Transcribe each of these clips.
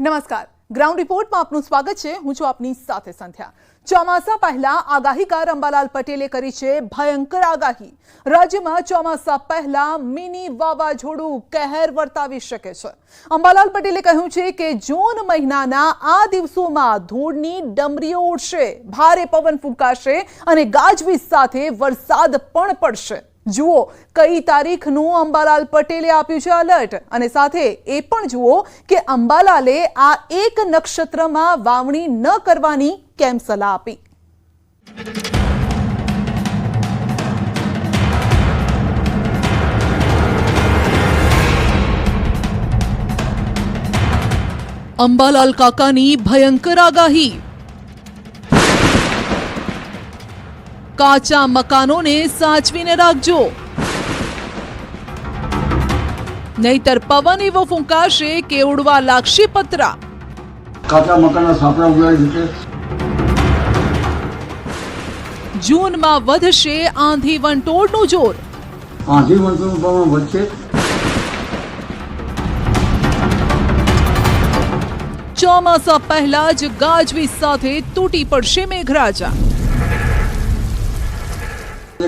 નમસ્કાર, ગ્રાઉન્ડ રિપોર્ટમાં આપનું સ્વાગત છે। હું છું આપની સાથે સંધ્યા। ચોમાસા પહેલા આગાહીકાર અંબાલાલ પટેલે કરી છે ભયંકર આગાહી। રાજ્યમાં ચોમાસા પહેલા મિની વાવાઝોડું કહેર વર્તાવી શકે છે। અંબાલાલ પટેલે કહ્યું છે કે જૂન મહિનાના આ દિવસોમાં ધૂળની ડમરીઓ ઉડશે, ભારે પવન ફૂંકાશે અને ગાજવીજ સાથે વરસાદ પણ પડશે। જુઓ કઈ તારીખનું અંબાલાલ પટેલે આપ્યું છે એલર્ટ, અને સાથે એ પણ જુઓ કે અંબાલાલે આ એક નક્ષત્રમાં વાવણી ન કરવાની કેમ સલાહ આપી। અંબાલાલ કાકાની ભયંકર આગાહી। કાચા મકાનોને સાચવીને રાખજો, નહીતર પવન એવો ફૂંકાશે કે ઉડવા લાગશે પતરા। કાચા મકાનના સાપડા ઉડાડી શકે। જૂનમાં વધશે આંધી વંટોળનું જોર। આંધી વંટોળનું પ્રમાણ વધશે। ચોમાસા પહેલા જ ગાજવીજ સાથે તૂટી પડશે મેઘરાજા।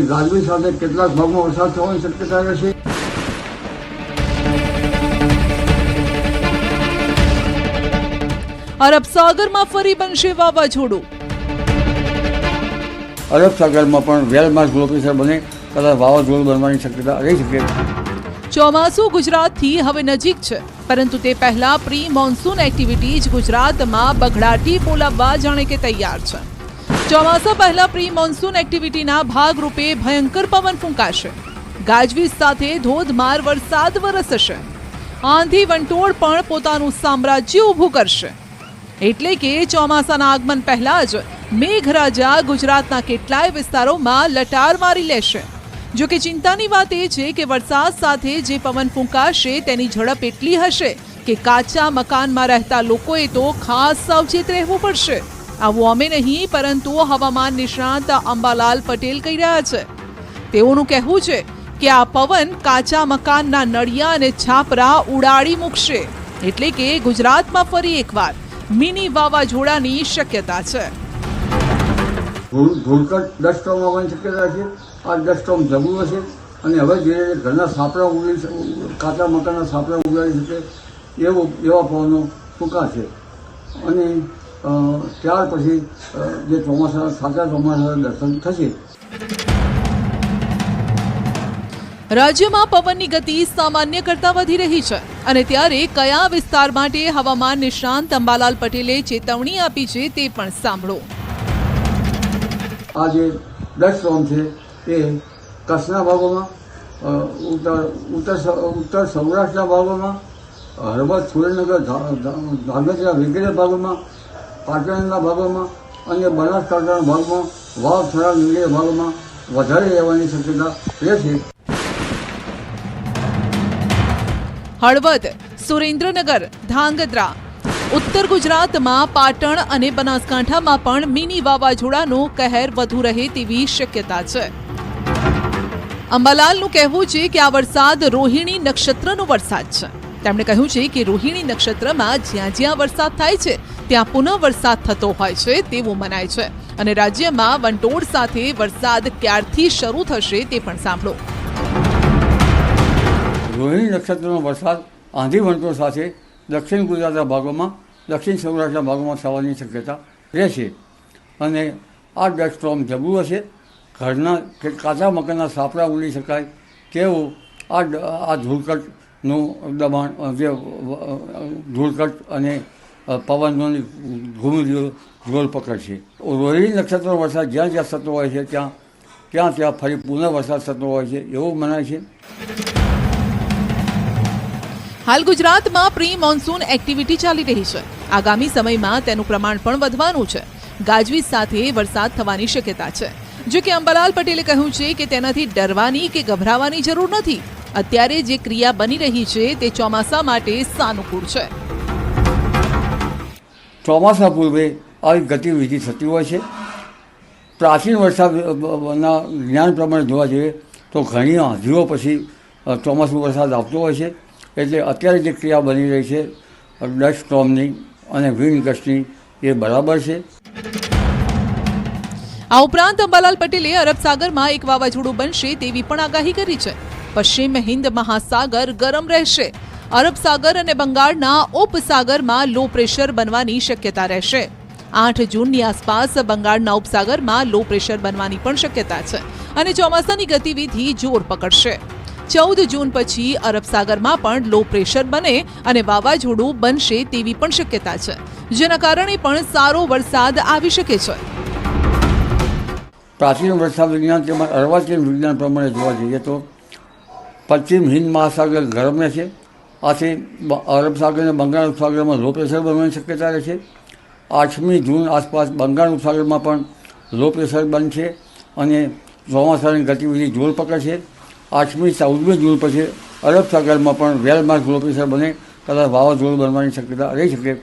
ગાજવીજ સાથે કેટલાક ભાગમાં વરસાદ થવાની શક્યતા રહેશે। અરબ સાગરમાં ફરી બનશે વાવાઝોડું। અરબ સાગરમાં પણ વેલમાર્ક લો પ્રેશર બને, કદાચ વાવાઝોડું બનવાની શક્યતા રહી શકે। ચોમાસું ગુજરાતથી હવે નજીક છે, પરંતુ તે પહેલા પ્રી મોન્સૂન એક્ટિવિટીઝ ગુજરાતમાં બગડાટી બોલાવવા જાણે કે તૈયાર છે। ચોમાસા પહેલા પ્રી મોન્સૂન એક્ટિવિટીના ભાગરૂપે ભયંકર પવન ફૂંકાશે, ગાજવીજ સાથે ધોધમાર વરસાદ વરસશે, આંધી વંટોળ પણ પોતાનું સામ્રાજ્ય ઊભું કરશે। એટલે કે ચોમાસાના આગમન પહેલા જ મેઘરાજા ગુજરાતના કેટલાય વિસ્તારોમાં લટાર મારી લેશે। જો કે ચિંતાની વાત એ છે કે વરસાદ સાથે જે પવન ફૂંકાશે તેની ઝડપ એટલી હશે કે કાચા મકાનમાં રહેતા લોકોએ તો ખાસ સાવચેત રહેવું પડશે। આવું અમે નહીં, પરંતુ હવામાન નિષ્ણાત અંબાલાલ પટેલ કહી રહ્યા છે। તેઓનું કહેવું છે કે આ પવન કાચા મકાનના નળિયા અને છાપરા ઉડાડી મૂકશે, એટલે કે ગુજરાતમાં ફરી એકવાર મિની વાવાઝોડાની શક્યતા છે। ધૂળકટ 10 સ્ટોમ આવવાની શક્યતા છે। આ 10 સ્ટોમ જબરું હશે અને હવે ધીરે ધીરે ઘરના સાપડા કાચા મકાનના સાપડા ઉડાડી શકે એવા પવનો ફૂંકાશે। અને ત્યાર પછી જે સાચા ચોમાસાના દર્શન થશે। રાજ્યમાં પવનની ગતિ સામાન્ય કરતા વધી રહી છે, અને ત્યારે કયા વિસ્તાર માટે હવામાન નિષ્ણાંત અંબાલાલ પટેલે ચેતવણી આપી છે તે પણ સાંભળો। આ જે 10 સ્ટોમ છે એ કચ્છના ભાગોમાં, ઉત્તર સૌરાષ્ટ્રના ભાગોમાં, હળવદ, સુરેન્દ્રનગર, ધાંગધ્રા વગેરે ભાગોમાં, પાટણના ભાગોમાં અને બનાસકાંઠાના ભાગમાં, વાવ, થરાદ વગેરે ભાગોમાં વધારે રહેવાની શક્યતા રહેશે। હળવદ, સુરેન્દ્રનગર, ધાંગધ્રા, ઉત્તર ગુજરાતમાં પાટણ અને બનાસકાંઠામાં પણ મિની વાવાઝોડાનો કહેર વધુ રહે તેવી શક્યતા છે। અંબાલાલનું કહેવું છે કે આ વરસાદ રોહિણી નક્ષત્રનો વરસાદ છે। તેમણે કહ્યું છે કે રોહિણી નક્ષત્રમાં જ્યાં જ્યાં વરસાદ થાય છે ત્યાં પુનઃ વરસાદ થતો હોય છે તેવું મનાય છે, અને રાજ્યમાં વંટોળ સાથે વરસાદ ક્યારથી શરૂ થશે તે પણ સાંભળો। રોહિણી નક્ષત્રનો વરસાદ આંધી વંટોળ સાથે દક્ષિણ ગુજરાતના ભાગોમાં, દક્ષિણ સૌરાષ્ટ્રના ભાગોમાં થવાની શક્યતા રહેશે। અને આ 10 સ્ટોમ જબરું હશે, ઘરના કાચા મકાનના સાપડા ઉડી શકાય તેવું આ ધૂળકટનું દબાણ, જે ધૂળકટ અને પવનનો ઘૂમરીઓ જોર પકડશે। રોહિણી નક્ષત્રનો વરસાદ જ્યાં જ્યાં થતો હોય છે ત્યાં ફરી પુનઃ વરસાદ થતો હોય છે એવું મનાય છે। હાલ ગુજરાતમાં પ્રી મોન્સૂન એક્ટિવિટી ચાલી રહી છે। આગામી સમયમાં તેનું પ્રમાણ પણ વધવાનું છે। ગાજવીજ સાથે વરસાદ થવાની શક્યતા છે। જો કે અંબાલાલ પટેલે કહ્યું છે કે તેનાથી ડરવાની કે ગભરાવાની જરૂર નથી। અત્યારે જે ક્રિયા બની રહી છે તે ચોમાસા માટે સાનુકૂળ છે। ચોમાસા પૂર્વે આવી ગતિવિધિ થતી હોય છે। પ્રાચીન વરસાદના જ્ઞાન પ્રમાણે જોવા જઈએ તો ઘણી આંધીઓ પછી ચોમાસું વરસાદ આવતો હોય છે। એટલે અત્યારે જે ક્રિયા બની રહી છે ડસ્ટ સ્ટોર્મની અને વિન્ડ ગસ્ટની એ બરાબર છે. આ ઉપરાંત અંબાલાલ પટેલે અરબ સાગરમાં એક વાવાઝોડું બનશે તેવી પણ આગાહી કરી છે. પશ્ચિમ હિન્દ મહાસાગર ગરમ રહેશે. અરબ સાગર અને બંગાળના ઉપસાગરમાં લો પ્રેશર બનવાની શક્યતા રહેશે. 8 જૂનની આસપાસ બંગાળના ઉપસાગરમાં લો પ્રેશર બનવાની પણ શક્યતા છે અને ચોમાસાની ગતિવિધિ જોર પકડશે. 14 જૂન પછી અરબ સાગરમાં પણ લો પ્રેશર બને અને વાવાઝોડું બનશે તેવી પણ શક્યતા છે, જેના કારણે પણ સારો વરસાદ આવી શકે છે. પ્રાચીન વર્ષા વિજ્ઞાન તેમજ અર્વાચીન વિજ્ઞાન પ્રમાણે જોવા જઈએ તો પશ્ચિમ હિન્દ મહાસાગર ગરમ રહેશે. આથી અરબ સાગર અને બંગાળ ઉપસાગરમાં લો પ્રેશર બનવાની શક્યતા રહેશે. 8મી જૂન આસપાસ બંગાળ ઉપસાગરમાં પણ લો પ્રેશર બનશે અને ચોમાસાની ગતિવિધિ જોર પકડશે. 8મી 14મી જૂન પછી અરબ સાગરમાં પણ વેલમાર્ક લો પ્રેશર બને કદાચ વાવાઝોડું બનવાની શક્યતા રહી શકે,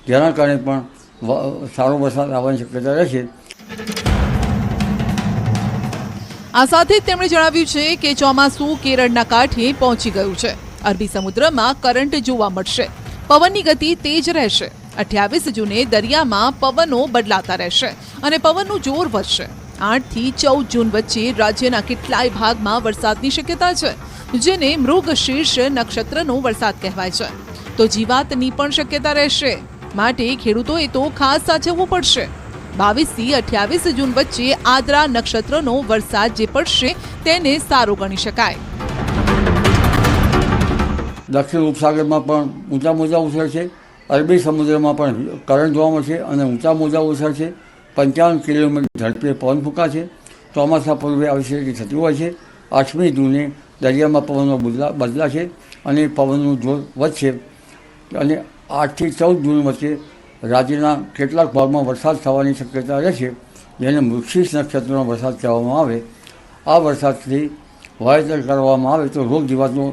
જેના કારણે પણ સારો વરસાદ આવવાની શક્યતા રહેશે. આ સાથે જ તેમણે જણાવ્યું છે કે ચોમાસું કેરળના કાંઠે પહોંચી ગયું છે. અરબી સમુદ્રમાં કરંટ જોવા મળશે. પવનની ગતિ તેજ રહેશે. 28 જૂને દરિયામાં પવનો બદલાતા રહેશે અને પવનનું જોર વધશે. 8 થી 14 જૂન વચ્ચે રાજ્યના કેટલાય ભાગમાં વરસાદની શક્યતા છે, જેને મૃગશીર્ષ નક્ષત્રનો વરસાદ કહેવાય છે. તો જીવાતની પણ શક્યતા રહેશે, માટે ખેડૂતોએ તો ખાસ સાચવવું પડશે. 22 થી 28 જૂન વચ્ચે આદ્રા નક્ષત્રનો વરસાદ જે પડશે તેને સારો ગણી શકાય. દક્ષિણ ઉપસાગરમાં પણ ઊંચા મોજા ઉછળશે. અરબી સમુદ્રમાં પણ કરંટ જોવા મળશે અને ઊંચા મોજા ઉછળશે. 55 કિલોમીટર ઝડપે પવન ફૂંકાશે. ચોમાસા પૂર્વે આવી સ્થિતિ થતી હોય છે. 8મી જૂને દરિયામાં પવનો બદલાશે અને પવનનું જોર વધશે અને 8 થી 14 જૂન વચ્ચે રાજ્યના કેટલાક ભાગમાં વરસાદ થવાની શક્યતા રહેશે, જેને મૃગશીર્ષ નક્ષત્રનો વરસાદ કહેવામાં આવે. આ વરસાદથી વાવેતર કરવામાં આવે તો રોગ જીવાતનો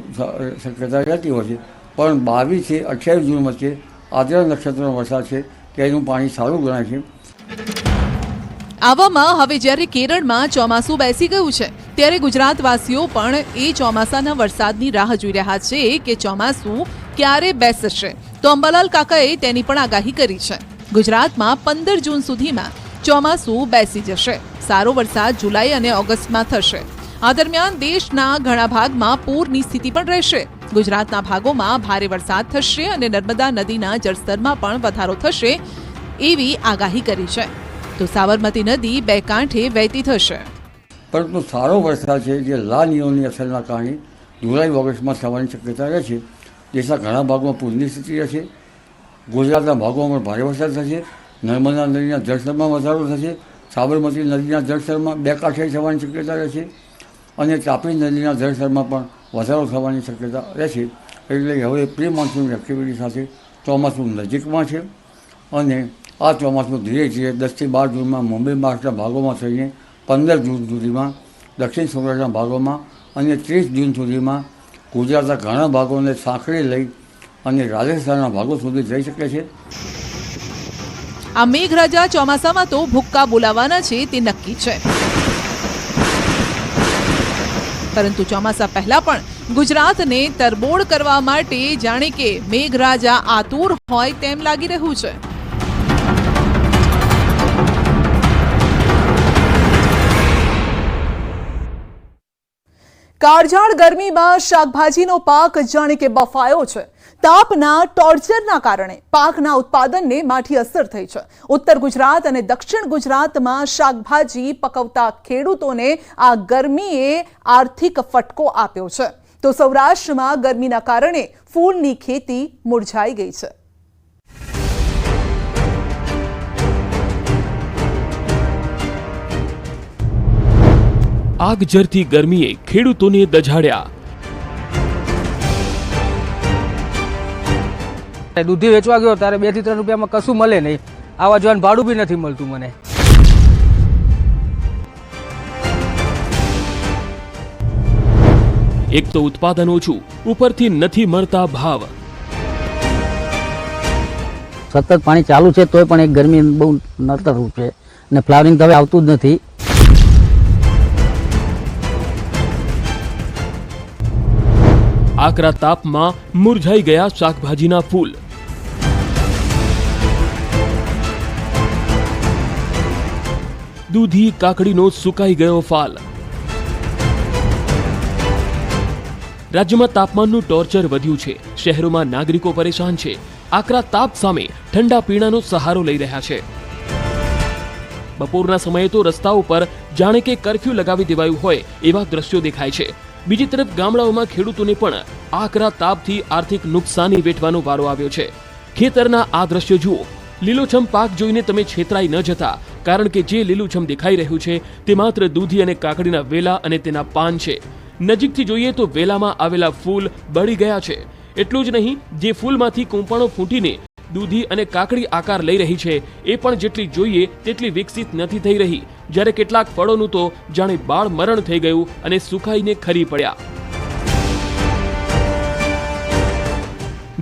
શક્યતા રહેતી હોય છે, પણ 22 થી 28 જૂન વચ્ચે આદ્રા નક્ષત્રનો વરસાદ છે કે એનું પાણી સારું ગણાય છે. આવામાં હવે જ્યારે કેરળમાં ચોમાસું બેસી ગયું છે, ત્યારે ગુજરાતવાસીઓ પણ એ ચોમાસાના વરસાદની રાહ જોઈ રહ્યા છે કે ચોમાસું ક્યારે બેસશે. તો અંબાલાલ કાકાએ તેની પણ આગાહી કરી છે. ગુજરાતમાં 15 જૂન સુધીમાં ચોમાસું બેસી જશે. સારો વરસાદ જુલાઈ અને ઓગસ્ટમાં થશે. આ દરમિયાન દેશના ઘણા ભાગમાં પૂરની સ્થિતિ પણ રહેશે. ગુજરાતના ભાગોમાં ભારે વરસાદ થશે અને નર્મદા નદીના જળસ્તરમાં પણ વધારો થશે એવી આગાહી કરી છે. તો સાબરમતી નદી બે કાંઠે વહેતી થશે. પરંતુ સારો વરસાદ છે જે લા નિયોની અસરના કારણે જુલાઈ ઓગસ્ટમાં થવાની શક્યતા રહે છે. દેશના ઘણા ભાગમાં પૂરની સ્થિતિ રહેશે. ગુજરાતના ભાગોમાં ભારે વરસાદ થશે. નર્મદા નદીના જળસ્તરમાં વધારો થશે. સાબરમતી નદીના જળસ્તરમાં બે કાંઠે થવાની શક્યતા રહેશે અને તાપી નદીના જળસ્તરમાં પણ વધારો થવાની શક્યતા રહેશે. એટલે હવે પ્રી મોન્સૂન એક્ટિવિટી સાથે ચોમાસું નજીકમાં છે અને આ ચોમાસું ધીરે ધીરે 10 થી 12 જૂનમાં મુંબઈ મહારાષ્ટ્રના ભાગોમાં થઈને 15 જૂન સુધીમાં દક્ષિણ સૌરાષ્ટ્રના ભાગોમાં અને 30 જૂન સુધીમાં ગુજરાતના ઘણા ભાગોને સાંકળી લઈ અને રાજસ્થાનના ભાગો સુધી જઈ શકે છે. આ મેઘરાજા ચોમાસામાં તો ભૂક્કા બોલાવવાના છે તે નક્કી છે. પરંતુ ચોમાસા પહેલા પણ ગુજરાતને તરબોળ કરવા માટે જાણે કે મેઘરાજા આતુર હોય તેમ લાગી રહ્યું છે. કાળઝાળ ગરમીમાં શાકભાજીનો પાક જાણે કે બફાયો છે. તાપના ટોર્ચરના કારણે પાકના ઉત્પાદનને માઠી અસર થઈ છે. ઉત્તર ગુજરાત અને દક્ષિણ ગુજરાતમાં શાકભાજી પકવતા ખેડૂતોને આ ગરમીએ આર્થિક ફટકો આપ્યો છે. તો સૌરાષ્ટ્રમાં ગરમીના કારણે ફૂલની ખેતી મુરઝાઈ ગઈ છે. આગ ઝરતી ગરમીએ ખેડૂતોને દઝાડ્યા. દૂધી વેચવા ગયો ત્યારે 2 થી 3 રૂપિયામાં કશું મળે નહીં. આવા જવાનું ભાડું બી નથી મળતું મને. એક તો ઉત્પાદન ઓછું, ઉપરથી નથી મળતા ભાવ. સતત પાણી ચાલુ છે તોય પણ એક ગરમી બહુ નડતરરૂપ છે અને ફ્લાવરિંગ તો હવે આવતું જ નથી. આકરા તાપમાં મુરઝાઈ ગયા શાકભાજીના ફૂલ. દૂધી કાકડીનો સુકાઈ ગયો ફાલ. રાજ્યમાં તાપમાનનું ટોર્ચર વધ્યું છે. શહેરોમાં નાગરિકો પરેશાન છે. આકરા તાપ સામે ઠંડા પીણાનો સહારો લઈ રહ્યા છે. બપોરના સમયે તો રસ્તાઓ પર જાણે કે કર્ફ્યુ લગાવી દેવાયું હોય એવા દ્રશ્યો દેખાય છે. બીજી તરફ ગામડાઓમાં ખેડૂતોને પણ આકરા તાપથી આર્થિક નુકસાની વેઠવાનો વારો આવ્યો છે. ખેતરના આ દ્રશ્યો જુઓ. લીલોછમ પાક જોઈને તમે છેતરાઈ ન જતા, કારણ કે જે લીલુંછમ દેખાઈ રહ્યું છે તે માત્ર દૂધી અને કાકડીના વેલા અને તેના પાન છે. નજીકથી જોઈએ તો વેલામાં આવેલા ફૂલ બળી ગયા છે. એટલું જ નહીં, જે ફૂલમાંથી કૂંપણો ફૂટીને દૂધી અને કાકડી આકાર લઈ રહી છે એ પણ જેટલી જોઈએ તેટલી વિકસિત નથી થઈ રહી. જ્યારે કેટલાક ફળોનું તો જાણે બાળ મરણ થઈ ગયું અને સુકાઈને ખરી પડ્યા.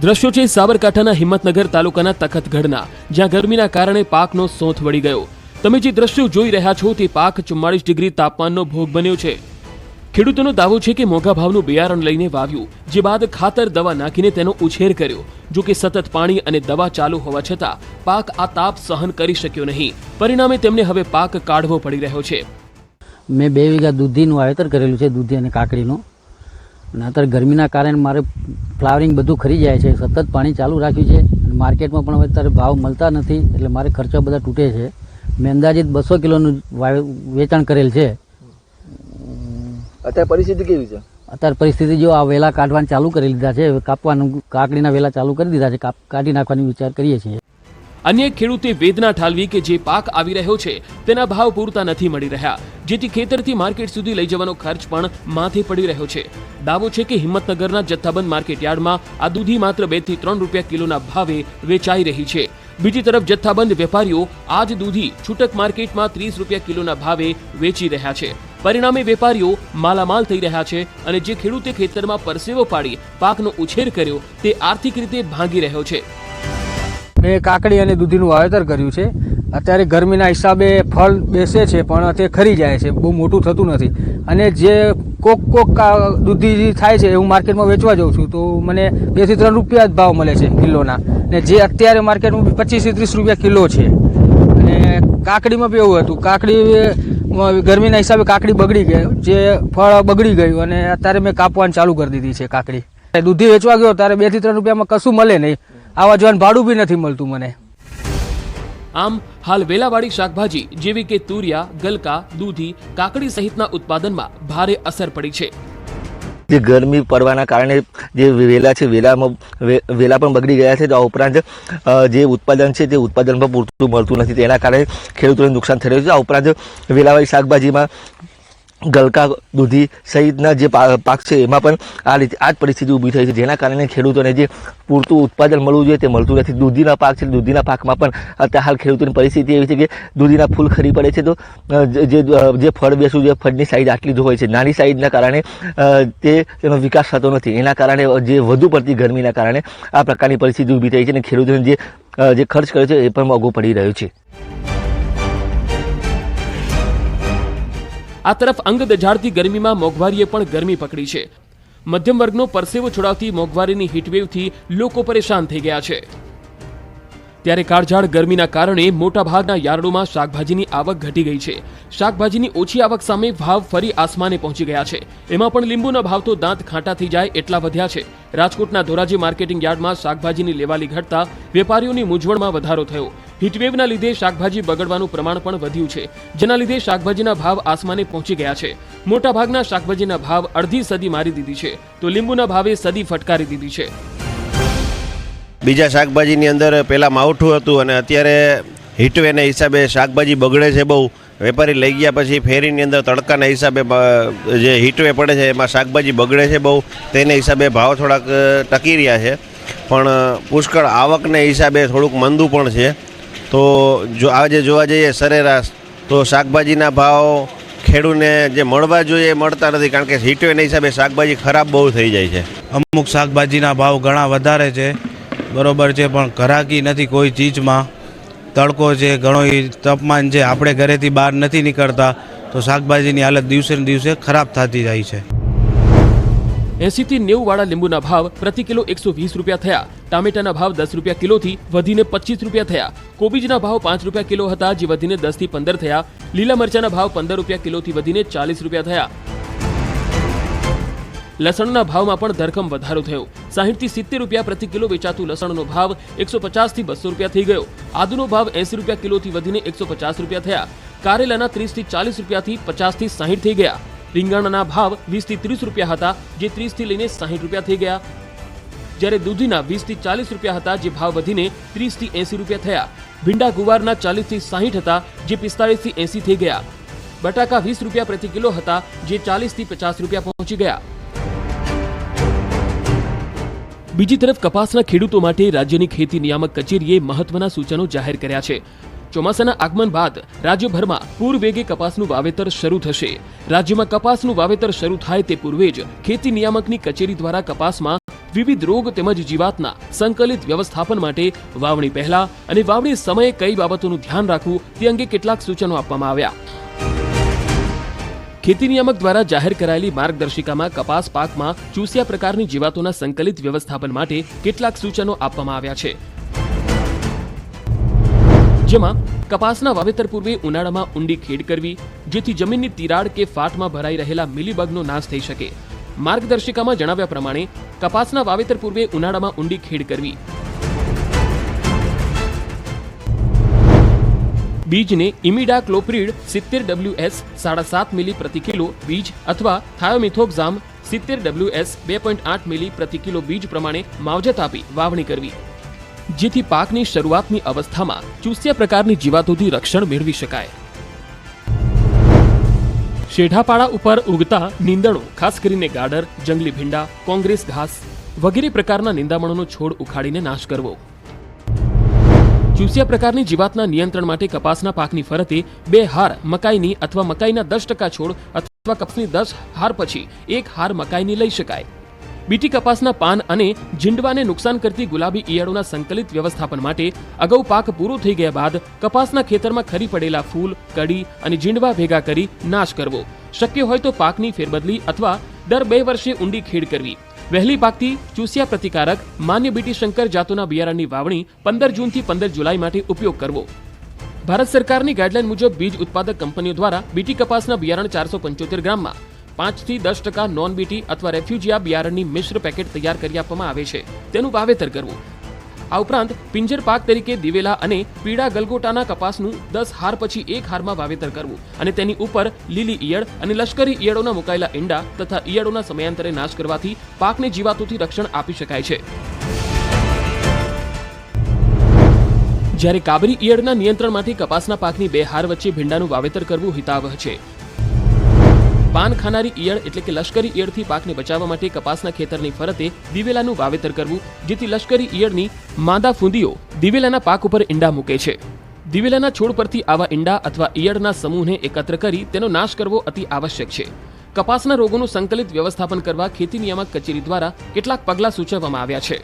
દ્રશ્યો છે સાબરકાંઠાના હિંમતનગર તાલુકાના તખતગઢના, જ્યાં ગરમીના કારણે પાકનો સોંથ વળી ગયો. તમે જે દ્રશ્યો જોઈ રહ્યા છો તે પાક 44 ડિગ્રી તાપમાનનો ભોગ બન્યો છે. ખેડૂતોનો દાવો છે કે મોંઘા ભાવનું બિયારણ લઈને વાવ્યું, જે બાદ ખાતર દવા નાખીને તેનો ઉછેર કર્યો. જો કે સતત પાણી અને દવા ચાલુ હોવા છતાં પાક આ તાપ સહન કરી શક્યો નહીં. પરિણામે તેમને હવે પાક કાઢવો પડી રહ્યો છે. મેં 2 વીઘા દૂધીનું વાવેતર કરેલું છે, દૂધી અને કાકડીનું. અને અત્યારે ગરમીના કારણે મારે ફ્લાવરિંગ બધું ખરી જાય છે. સતત પાણી ચાલુ રાખ્યું છે. માર્કેટમાં પણ હવે અત્યારે ભાવ મળતા નથી, એટલે મારે ખર્ચા બધા તૂટે છે. મેં અંદાજિત 200 કિલોનું વેચાણ કરેલ છે. અત્યારે પરિસ્થિતિ કેવી છે? અત્યારે પરિસ્થિતિ જો આ વેલા કાઢવાનું ચાલુ કરી લીધા છે. કાપવાનું, કાકડીના વેલા ચાલુ કરી દીધા છે. કાઢી નાખવાની વિચાર કરીએ છીએ. અન્ય ખેડૂતે વેદના ઠાલવી કે જે પાક આવી રહ્યો છે તેના ભાવ પૂરતા નથી મળી રહ્યા, જેથી ખેતરથી માર્કેટ સુધી લઈ જવાનો ખર્ચ પણ માથે પડી રહ્યો છે. દાવો છે કે હિંમતનગરના જથ્થાબંધ માર્કેટ યાર્ડમાં આ દૂધી માત્ર 2 થી 3 રૂપિયા કિલોના ભાવે વેચાઈ રહી છે. બીજી તરફ જથ્થાબંધ વેપારીઓ આ જ દૂધી છૂટક માર્કેટમાં 30 રૂપિયા કિલોના ભાવે વેચી રહ્યા છે. પરિણામે વેપારીઓ માલામાલ થઈ રહ્યા છે અને જે ખેડૂતે ખેતરમાં પરસેવો પાડી પાકનો ઉછેર કર્યો તે આર્થિક રીતે ભાંગી રહ્યો છે. મેં કાકડી અને દૂધીનું વાવેતર કર્યું છે. અત્યારે ગરમીના હિસાબે ફળ બેસે છે પણ તે ખરી જાય છે, બહુ મોટું થતું નથી. અને જે કોક દૂધી થાય છે હું માર્કેટમાં વેચવા જાઉં છું તો મને 2 થી 3 રૂપિયા જ ભાવ મળે છે કિલોના. ને જે અત્યારે માર્કેટમાં 25 થી 30 રૂપિયા કિલો છે. અને કાકડીમાં બી એવું હતું, કાકડી ગરમીના હિસાબે કાકડી બગડી ગઈ, જે ફળ બગડી ગયું અને અત્યારે મેં કાપવાનું ચાલુ કરી દીધી છે કાકડી. દૂધી વેચવા ગયો ત્યારે 2 થી 3 રૂપિયામાં કશું મળે નહીં. આવા જવાનું ભાડું બી નથી મળતું મને. આમ હાલ વેલાવાળી શાકભાજી જેવી કે તુરિયા, ગલકા, દૂધી, કાકડી સહિતના ઉત્પાદનમાં ભારે અસર પડી છે. જે ગરમી પડવાના કારણે જે વેલા છે વેલા પણ બગડી ગયા છે. તો આ ઉપરાંત જે ઉત્પાદન છે તે ઉત્પાદન પણ પૂરતું મળતું નથી, તેના કારણે ખેડૂતોને નુકસાન થઈ રહ્યું છે. આ ઉપરાંત વેલાવાળી શાકભાજીમાં ગલકા, દૂધી સહિતના જે પાક છે એમાં પણ આ જ પરિસ્થિતિ ઊભી થઈ છે, જેના કારણે ખેડૂતોને જે પૂરતું ઉત્પાદન મળવું જોઈએ તે મળતું નથી. દૂધીના પાક છે, દૂધીના પાકમાં પણ અત્યારે હાલ ખેડૂતોની પરિસ્થિતિ એવી છે કે દૂધીના ફૂલ ખરી પડે છે. તો જે ફળ બેસવું જોઈએ, ફળની સાઈઝ આટલી જ હોય છે, નાની સાઈઝના કારણે તેનો વિકાસ થતો નથી. એના કારણે જે વધુ પડતી ગરમીના કારણે આ પ્રકારની પરિસ્થિતિ ઊભી થઈ છે અને ખેડૂતોને જે ખર્ચ કર્યો છે એ પણ મોંઘો પડી રહ્યો છે. આ તરફ અંગ દઝાડતી ગરમીમાં મોંઘવારીએ પણ ગરમી પકડી છે. મધ્યમ વર્ગનો પરસેવો છોડાવતી મોંઘવારીની હીટવેવથી લોકો પરેશાન થઈ ગયા છે. ત્યારે કાળઝાળ ગરમીના કારણે મોટાભાગના યાર્ડોમાં શાકભાજીની આવક ઘટી ગઈ છે. શાકભાજીની ઓછી આવક સામે ભાવ ફરી આસમાને પહોંચી ગયા છે. એમાં પણ લીંબુના ભાવ તો દાંત ખાટા થઈ જાય એટલા વધ્યા છે. રાજકોટના ધોરાજી માર્કેટિંગ યાર્ડમાં શાકભાજીની લેવાલી ઘટતા વેપારીઓની મૂંઝવણમાં વધારો થયો. હીટવેવના લીધે શાકભાજી બગડવાનું પ્રમાણ પણ વધ્યું છે, જેના લીધે શાકભાજીના ભાવ આસમાને પહોંચી ગયા છે. મોટાભાગના શાકભાજીના ભાવ અડધી સદી મારી દીધી છે, તો લીંબુના ભાવે સદી ફટકારી દીધી છે. બીજા શાકભાજીની અંદર પહેલાં માવઠું હતું અને અત્યારે હીટવેના હિસાબે શાકભાજી બગડે છે બહુ. વેપારી લઈ ગયા પછી ફેરીની અંદર તડકાના હિસાબે જે હીટવે પડે છે એમાં શાકભાજી બગડે છે બહુ. તેને હિસાબે ભાવ થોડાક ટકી રહ્યા છે, પણ પુષ્કળ આવકને હિસાબે થોડુંક મંદું પણ છે. તો જો આજે જોવા જઈએ સરેરાશ તો શાકભાજીના ભાવ ખેડૂતને જે મળવા જોઈએ એ મળતા નથી, કારણ કે હીટવેના હિસાબે શાકભાજી ખરાબ બહુ થઈ જાય છે. અમુક શાકભાજીના ભાવ ઘણા વધારે છે, બરોબર છે, પણ ઘરાકી નથી કોઈ ચીજમાં. તડકો છે, ઘણો તાપમાન છે, આપણે ઘરેથી બહાર નથી નીકળતા, તો શાકભાજીની હાલત દિવસે ને દિવસે ખરાબ થતી જાય છે. 80 થી 90 વાળા લીંબુના ભાવ પ્રતિ કિલો 120 રૂપિયા થયા. ટામેટાના ભાવ 10 રૂપિયા કિલોથી વધીને 25 રૂપિયા થયા. કોબીજના ભાવ 5 રૂપિયા કિલો હતા, જે વધીને 10 થી 15 થયા. લીલા મરચાના ભાવ 15 રૂપિયા કિલોથી વધીને 40 રૂપિયા થયા. લસણના ભાવમાં પણ ધરખમ વધારો થયો. 60 થી 70 રૂપિયા પ્રતિ કિલો વેચાતું લસણનો ભાવ 150 થી 200 રૂપિયા થઈ ગયો. આદુનો ભાવ 80 રૂપિયા કિલોથી વધીને 150 રૂપિયા થયા. કારેલાના 30 થી 40 રૂપિયાથી 50 થી 60 થઈ ગયા. રીંગણના ભાવ 20 થી 30 રૂપિયા હતા, જે 30 થી લઈને 60 રૂપિયા થઈ ગયા. જ્યારે દૂધીના 20 થી 40 રૂપિયા હતા, જે ભાવ વધીને 30 થી 80 રૂપિયા થયા. ભીંડા ગુવારના 40 થી 60 હતા, જે 45 થી 80 થઈ ગયા. બટાકા 20 રૂપિયા પ્રતિ કિલો હતા, જે 40 થી 50 રૂપિયા પહોંચી ગયા. બીજી તરફ કપાસના ખેડૂતો માટે રાજ્યની ખેતી નિયામક કચેરીએ મહત્વના સૂચનો જાહેર કર્યા છે. ચોમાસાના આગમન બાદ રાજ્યભરમાં પૂર વેગે કપાસનું વાવેતર શરૂ થશે. રાજ્યમાં કપાસનું વાવેતર શરૂ થાય તે પૂર્વે જ ખેતી નિયામકની કચેરી દ્વારા કપાસમાં વિવિધ રોગ તેમજ જીવાતના સંકલિત વ્યવસ્થાપન માટે વાવણી પહેલા અને વાવણી સમયે કઈ બાબતોનું ધ્યાન રાખવું તે અંગે કેટલાક સૂચનો આપવામાં આવ્યા. ખેતી નિયામક દ્વારા જાહેર કરાયેલી માર્ગદર્શિકામાં કપાસ પાકમાં ચૂસ્યા પ્રકારની જીવાતોના સંકલિત વ્યવસ્થાપન માટે કેટલાક સૂચનો આપવામાં આવ્યા છે. જેમાં કપાસના વાવેતર પૂર્વે ઉનાળામાં ઊંડી ખેડ કરવી, જેથી જમીનની તિરાડ કે ફાટમાં ભરાઈ રહેલા મિલીબગનો નાશ થઈ શકે. માર્ગદર્શિકામાં જણાવ્યા પ્રમાણે કપાસના વાવેતર પૂર્વે ઉનાળામાં ઊંડી ખેડ કરવી. બીજને ઇમિડા ક્લોપ્રિડ 70 WS 7.5 મિલી પ્રતિ કિલો બીજ અથવા થાયોમિથોક્ઝામ 70 WS 2.8 મિલી પ્રતિ કિલો બીજ પ્રમાણે માવજત આપી વાવણી કરવી, જેથી પાકની શરૂઆતની અવસ્થામાં ચૂસ્યા પ્રકારની જીવાતોથી રક્ષણ મેળવી શકાય. શેઢાપાડા ઉપર ઉગતા નીંદણો, ખાસ કરીને ગાડર, જંગલી ભીંડા, કોંગ્રેસ ઘાસ વગેરે પ્રકારના નિંદામણોનો છોડ ઉખાડીને નાશ કરવો. ચૂસ્યા પ્રકારની જીવાતના નિયંત્રણ માટે કપાસના પાકની ફરતે 2 હાર મકાઈની અથવા મકાઈના 10% છોડ અથવા કપાસની 10 હાર પછી 1 હાર મકાઈની લઈ શકાય. બીટી કપાસના પાન અને ઝીંડવાને નુકસાન કરતી ગુલાબી ઈયળોના સંકલિત વ્યવસ્થાપન માટે અગાઉ પાક પૂરો થઈ ગયા બાદ કપાસના ખેતરમાં ખરી પડેલા ફૂલ, કડી અને ઝીંડવા ભેગા કરી નાશ કરવો. શક્ય હોય તો પાકની ફેરબદલી અથવા દર 2 વર્ષે ઊંડી ખેડ કરવી. વહેલી પાકતી ચૂસ્યા પ્રતિકારક માન્ય બીટી શંકર જાતોના બિયારણની વાવણી 15 જૂનથી 15 જુલાઈ માટે ઉપયોગ કરવો. ભારત સરકારની ગાઈડલાઈન મુજબ બીજ ઉત્પાદક કંપનીઓ દ્વારા બીટી કપાસના બિયારણ 475 ગ્રામમાં 5 થી 10% નોન બીટી અથવા રેફ્યુજિયા બિયારણની મિશ્ર પેકેટ તૈયાર કરી આપવામાં આવે છે, તેનું વાવેતર કરવું. આ ઉપરાંત પિંજર પાક તરીકે દિવેલા અને પીળા ગલગોટાના કપાસનું 10 હાર પછી 1 હારમાં વાવેતર કરવું અને તેની ઉપર લીલી ઈયળ અને લશ્કરી ઈયળોના મુકાયેલા ઈંડા તથા ઈયળોના સમયાંતરે નાશ કરવાથી પાકને જીવાતોથી રક્ષણ આપી શકાય છે. જ્યારે કાબરી ઈયળના નિયંત્રણ માટે કપાસના પાકની 2 હાર વચ્ચે ભીંડાનું વાવેતર કરવું હિતાવહ છે. પાન ખાનારી ઈયળ એટલે કે લશ્કરી ઈયળથી પાકને બચાવવા માટે કપાસના ખેતરની ફરતે દિવેલાનું વાવેતર કરવું, જેથી લશ્કરી ઈયળની માદા ફૂંદીઓ દિવેલાના પાક ઉપર ઈંડા મૂકે છે. દિવેલાના છોડ પરથી આવા ઈંડા અથવા ઈયળના સમૂહને એકત્ર કરી તેનો નાશ કરવો અતિ આવશ્યક છે. કપાસના રોગોનું સંકલિત વ્યવસ્થાપન કરવા ખેતી નિયામક કચેરી દ્વારા કેટલાક પગલાં સૂચવવામાં આવ્યા છે.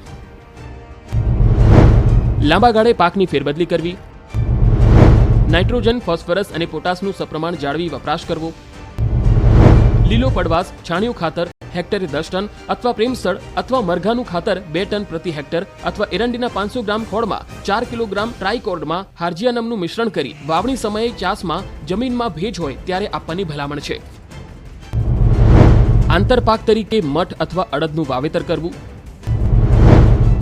લાંબા ગાળે પાકની ફેરબદલી કરવી, નાઇટ્રોજન, ફોસ્ફરસ અને પોટાશનું સપ્રમાણ જાળવી વપરાશ કરવો, લીલો પડવાશ છાણિયું ખાતર હેક્ટરે 10 ટન અથવા પ્રેમસળ અથવા મરઘાનું ખાતર 2 ટન પ્રતિ હેક્ટર અથવા એરંડીના 500 ગ્રામ ખોળમાં 4 કિલોગ્રામ ટ્રાઇકોર્ડમાં હાર્જિયાનમનું મિશ્રણ કરી વાવણી સમયે ચાસમાં જમીનમાં ભેજ હોય ત્યારે આપવાની ભલામણ છે. આંતરપાક તરીકે મઠ અથવા અડદનું વાવેતર કરવું.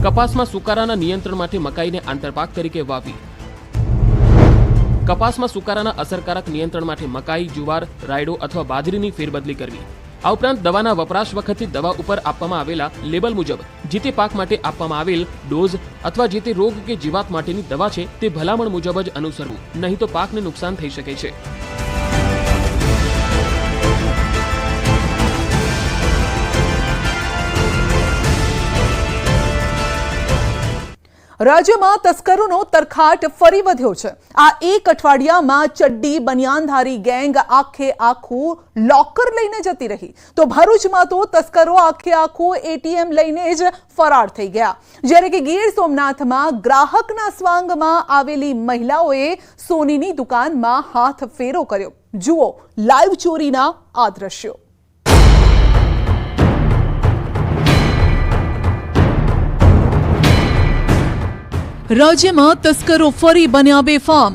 કપાસમાં સુકારાના નિયંત્રણ માટે મકાઈને આંતરપાક તરીકે વાવવી. કપાસમાં સુકારાના અસરકારક નિયંત્રણ માટે મકાઈ, જુવાર, રાયડો અથવા બાજરીની ફેરબદલી કરવી. આ ઉપરાંત દવાના વપરાશ વખતે દવા ઉપર આપવામાં આવેલા લેબલ મુજબ જે તે પાક માટે આપવામાં આવેલ ડોઝ અથવા જે તે રોગ કે જીવાત માટેની દવા છે તે ભલામણ મુજબ જ અનુસરવું, નહીં તો પાકને નુકસાન થઈ શકે છે. રાજ્યમાં તસ્કરોનો તરખાટ ફરી વધ્યો છે. આ એક અઠવાડિયામાં ચડ્ડી બનિયાનધારી ગેંગ આખે આખું લોકર લઈને જતી રહી, તો ભરૂચમાં તો તસ્કરો આખે આખું એટીએમ લઈને જ ફરાર થઈ ગયા. જ્યારે કે ગીર સોમનાથમાં ગ્રાહકના સ્વાંગમાં આવેલી મહિલાઓએ સોનીની દુકાનમાં હાથ ફેરો કર્યો. જુઓ લાઈવ ચોરીના આ દ્રશ્યો. રાજ્યમાં તસ્કરો ફરી બન્યા બેફામ,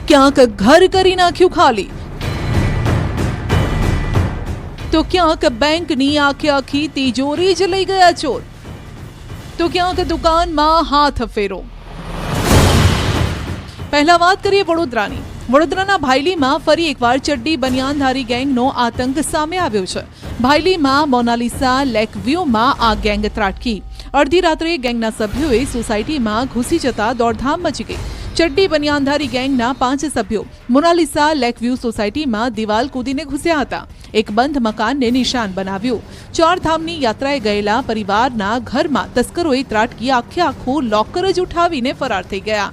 ક્યાંક ઘર કરી નાખ્યું ખાલી, તો ક્યાંક બેંકની આખી તિજોરી જ લઈ ગયા ચોર, તો ક્યાંક દુકાનમાં હાથ ફેરો. પહેલા વાત કરીએ વડોદરાની. વડોદરાના ભાયલીમાં ફરી એકવાર ચડ્ડી બનિયાનધારી ગેંગનો આતંક સામે આવ્યો છે. ભાયલીમાં મોનાલિસા લેકવ્યુમાં આ ગેંગ ત્રાટકી. અડધી રાત્રે ગેંગના સભ્યોએ સોસાયટીમાં ઘૂસી જતા દોડધામ મચી ગઈ. ચડ્ડી બનિયાનધારી ગેંગના 5 સભ્યો મોનાલિસા લેકવ્યુ સોસાયટીમાં દિવાલ કૂદીને ઘૂસ્યા હતા. એક બંધ મકાનને નિશાન બનાવ્યું. 4 ધામની યાત્રાએ ગયેલા પરિવારના ઘરમાં તસ્કરોએ ત્રાટકી આખું લોકર જ ઉઠાવીને ફરાર થઈ ગયા.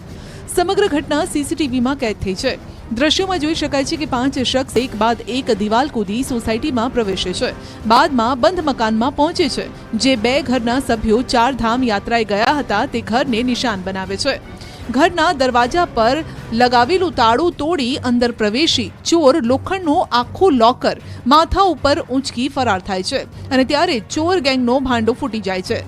સમગ્ર ઘટના સીસીટીવીમાં કેદ થઈ છે. દ્રશ્યોમાં જોઈ શકાય છે કે 5 શખ્સ એક બાદ એક દિવાલ કૂદી સોસાયટીમાં પ્રવેશે છે. બાદમાં બંધ મકાનમાં પહોંચે છે. જે 2 ઘરના સભ્યો 4 ધામ યાત્રાએ ગયા હતા તે ઘરને નિશાન બનાવે છે. ઘરના દરવાજા પર લગાવેલું તાળું તોડી અંદર પ્રવેશી ચોર લોખંડનું આખું લોકર માથા ઉપર ઊંચકી ફરાર થાય છે અને ત્યારે ચોર ગેંગનો ભાંડો ફૂટી જાય છે.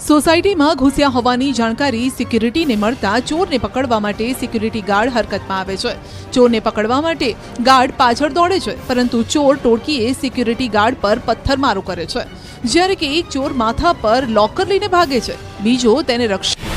સોસાયટીમાં ઘૂસ્યા હોવાની જાણકારી સિક્યુરિટીને મળતા ચોરને પકડવા માટે સિક્યુરિટી ગાર્ડ હરકતમાં આવે છે. ચોરને પકડવા માટે ગાર્ડ પાછળ દોડે છે, પરંતુ ચોર ટોળકીએ સિક્યુરિટી ગાર્ડ પર પથ્થરમારો કરે છે. જ્યારે કે એક ચોર માથા પર લોકર લઈને ભાગે છે, બીજો તેને રક્ષા